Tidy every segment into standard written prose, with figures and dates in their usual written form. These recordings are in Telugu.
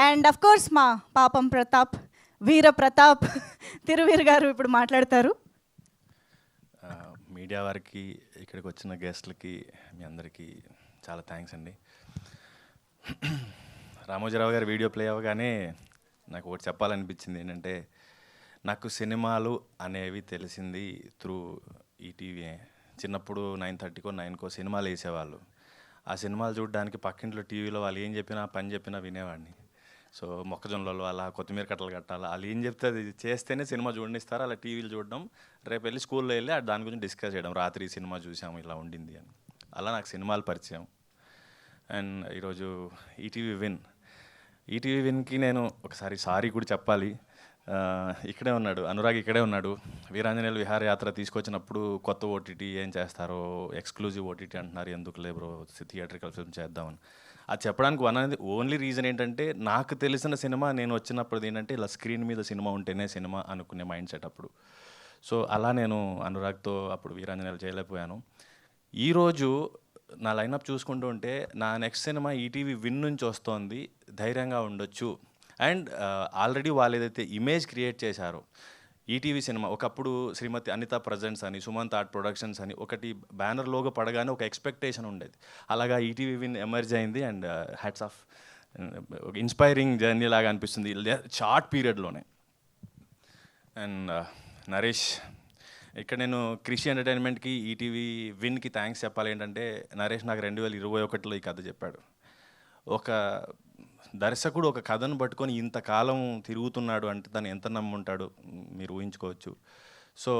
అండ్ అఫ్ కోర్స్ మా పాపం ప్రతాప్, వీర ప్రతాప్ తిరువీర్ గారు ఇప్పుడు మాట్లాడతారు. మీడియా వారికి, ఇక్కడికి వచ్చిన గెస్ట్లకి, మీ అందరికీ చాలా థ్యాంక్స్ అండి. రామోజీరావు గారి వీడియో ప్లే అవ్వగానే నాకు ఒకటి చెప్పాలనిపించింది. ఏంటంటే, నాకు సినిమాలు అనేవి తెలిసింది త్రూ ఈటీవీ. చిన్నప్పుడు 9:30కో 9కో సినిమాలు వేసేవాళ్ళు. ఆ సినిమాలు చూడడానికి పక్కింట్లో టీవీలో వాళ్ళు ఏం చెప్పినా, పని చెప్పినా వినేవాడిని. సో మొక్కజొన్నలు అలా, కొత్తిమీర కట్టలు కట్టాలి, వాళ్ళు ఏం చెప్తే అది చేస్తేనే సినిమా చూడనిస్తారు. అలా టీవీలు చూడడం, రేపు వెళ్ళి స్కూల్లో వెళ్ళి దాని గురించి డిస్కస్ చేయడం, రాత్రి సినిమా చూసాము ఇలా ఉండింది అని. అలా నాకు సినిమాలు పరిచయం. అండ్ ఈరోజు ఈటీవీ విన్కి నేను ఒకసారి సారీ కూడా చెప్పాలి. ఇక్కడే ఉన్నాడు అనురాగ్, ఇక్కడే ఉన్నాడు. వీరాంజనేయులు విహారయాత్ర తీసుకొచ్చినప్పుడు కొత్త ఓటీటీ ఏం చేస్తారో, ఎక్స్క్లూజివ్ ఓటీటీ అంటున్నారు, ఎందుకులే బ్రో థియేట్రికల్ ఫిల్మ్ చేద్దామని. అది చెప్పడానికి అనేది ఓన్లీ రీజన్ ఏంటంటే, నాకు తెలిసిన సినిమా నేను వచ్చినప్పుడు ఏంటంటే ఇలా స్క్రీన్ మీద సినిమా ఉంటేనే సినిమా అనుకునే మైండ్ సెట్ అప్పుడు. సో అలా నేను అనురాగ్తో అప్పుడు వీరాంజనేయులు చేయలేకపోయాను. ఈరోజు నా లైనప్ చూసుకుంటూ ఉంటే నా నెక్స్ట్ సినిమా ఈటీవీ విన్ నుంచి వస్తోంది, ధైర్యంగా ఉండొచ్చు. అండ్ ఆల్రెడీ వాళ్ళు ఏదైతే ఇమేజ్ క్రియేట్ చేశారో ఈటీవీ సినిమా, ఒకప్పుడు శ్రీమతి అనిత ప్రజెంట్స్ అని, సుమంత్ ఆర్ట్ ప్రొడక్షన్స్ అని ఒకటి బ్యానర్ లోగో పడగానే ఒక ఎక్స్పెక్టేషన్ ఉండేది. అలాగా ఈటీవీ విన్ ఎమర్జ్ అయింది. అండ్ హ్యాట్స్ ఆఫ్, ఒక ఇన్స్పైరింగ్ జర్నీ లాగా అనిపిస్తుంది షార్ట్ పీరియడ్లోనే. అండ్ నరేష్, ఇక్కడ నేను కృషి ఎంటర్టైన్మెంట్కి, ఈటీవీ విన్కి థ్యాంక్స్ చెప్పాలి. ఏంటంటే, నరేష్ నాకు 2021లో ఈ కథ చెప్పాడు. ఒక దర్శకుడు ఒక కథను పట్టుకొని ఇంతకాలం తిరుగుతున్నాడు అంటే తను ఎంత నమ్ముంటాడు మీరు ఊహించుకోవచ్చు. సో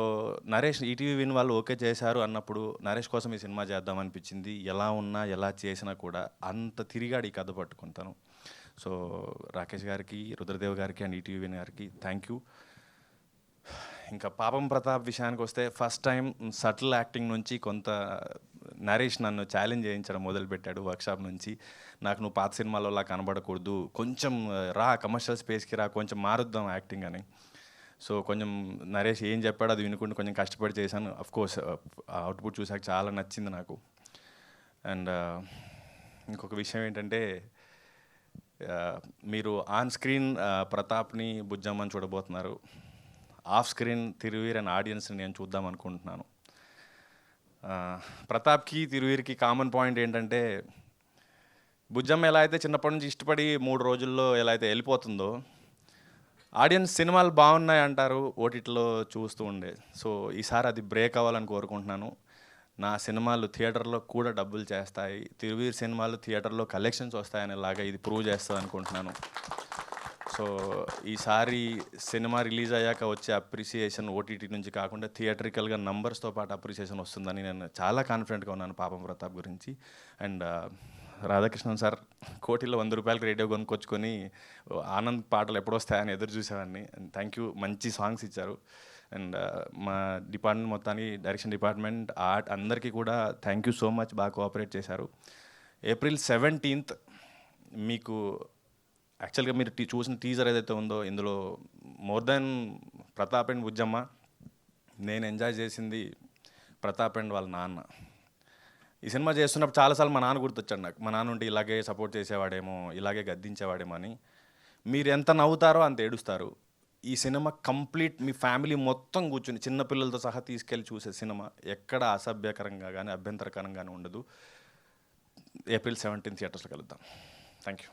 నరేష్ ఈటీవీ విన్ వాళ్ళు ఓకే చేశారు అన్నప్పుడు నరేష్ కోసం ఈ సినిమా చేద్దామనిపించింది. ఎలా ఉన్నా ఎలా చేసినా కూడా అంత తిరిగాడు ఈ కథ పట్టుకుంటాను. సో రాకేష్ గారికి, రుద్రదేవ్ గారికి అండ్ ఈటీవీ విన్ గారికి థ్యాంక్ యూ. ఇంకా పాపం ప్రతాప్ విషయానికి వస్తే, ఫస్ట్ టైం సటిల్ యాక్టింగ్ నుంచి కొంత నరేష్ నన్ను ఛాలెంజ్ చేయించడం మొదలుపెట్టాడు వర్క్షాప్ నుంచి. నాకు నువ్వు పాత సినిమాలలో కనబడకూడదు, కొంచెం రా కమర్షియల్ స్పేస్కి రా, కొంచెం మారుద్దాం యాక్టింగ్ అని. సో కొంచెం నరేష్ ఏం చెప్పాడో అది వినుకుంటూ కొంచెం కష్టపడి చేశాను. అఫ్కోర్స్ అవుట్పుట్ చూసాక చాలా నచ్చింది నాకు. అండ్ ఇంకొక విషయం ఏంటంటే, మీరు ఆన్ స్క్రీన్ ప్రతాప్ని, బుజ్జమ్మని చూడబోతున్నారు. ఆఫ్ స్క్రీన్ తిరువీర్ అండ్ ఆడియన్స్ని నేను చూద్దాం అనుకుంటున్నాను. ప్రతాప్కి, తిరువీర్కి కామన్ పాయింట్ ఏంటంటే, బుజ్జమ్మ ఎలా అయితే చిన్నప్పటి నుంచి ఇష్టపడి 3 రోజుల్లో ఎలా అయితే వెళ్ళిపోతుందో, ఆడియన్స్ సినిమాలు బాగున్నాయి అంటారు ఓటీటీలో చూస్తూ ఉండే. సో ఈసారి అది బ్రేక్ అవ్వాలని కోరుకుంటున్నాను. నా సినిమాలు థియేటర్లో కూడా డబ్బులు చేస్తాయి, తిరువీర్ సినిమాలు థియేటర్లో కలెక్షన్స్ వస్తాయనేలాగా ఇది ప్రూవ్ చేస్తుంది అనుకుంటున్నాను. సో ఈసారి సినిమా రిలీజ్ అయ్యాక వచ్చే అప్రిసియేషన్ ఓటీటీ నుంచి కాకుండా థియేటరికల్గా నంబర్స్తో పాటు అప్రిసియేషన్ వస్తుందని నేను చాలా కాన్ఫిడెంట్గా ఉన్నాను పాపం ప్రతాప్ గురించి. అండ్ రాధాకృష్ణన్ సార్ కోటిలో 100 రూపాయలకి రేడియో కొనుక్కొచ్చుకొని ఆనంద్ పాటలు ఎప్పుడు వస్తాయని ఎదురు చూసేవాడిని. అండ్ థ్యాంక్ యూ, మంచి సాంగ్స్ ఇచ్చారు. అండ్ మా డిపార్ట్మెంట్ మొత్తానికి, డైరెక్షన్ డిపార్ట్మెంట్, ఆర్ట్ అందరికీ కూడా థ్యాంక్ యూ సో మచ్, బాగా కోఆపరేట్ చేశారు. April 17th మీకు యాక్చువల్గా మీరు చూసిన టీజర్ ఏదైతే ఉందో, ఇందులో more than Pratap and Bujjamma నేను ఎంజాయ్ చేసింది ప్రతాప్ అండ్ వాళ్ళ నాన్న. ఈ సినిమా చేస్తున్నప్పుడు చాలాసార్లు మా నాన్న గుర్తొచ్చాడు నాకు. మా నాన్న ఉంటే ఇలాగే సపోర్ట్ చేసేవాడేమో, ఇలాగే గద్దించేవాడేమో అని. మీరు ఎంత నవ్వుతారో అంత ఏడుస్తారు. ఈ సినిమా కంప్లీట్ మీ ఫ్యామిలీ మొత్తం కూర్చుని చిన్నపిల్లలతో సహా తీసుకెళ్ళి చూసే సినిమా. ఎక్కడ అసభ్యకరంగా కానీ అభ్యంతరకరంగానే ఉండదు. April 17th థియేటర్స్లో కలుద్దాం. Thank you.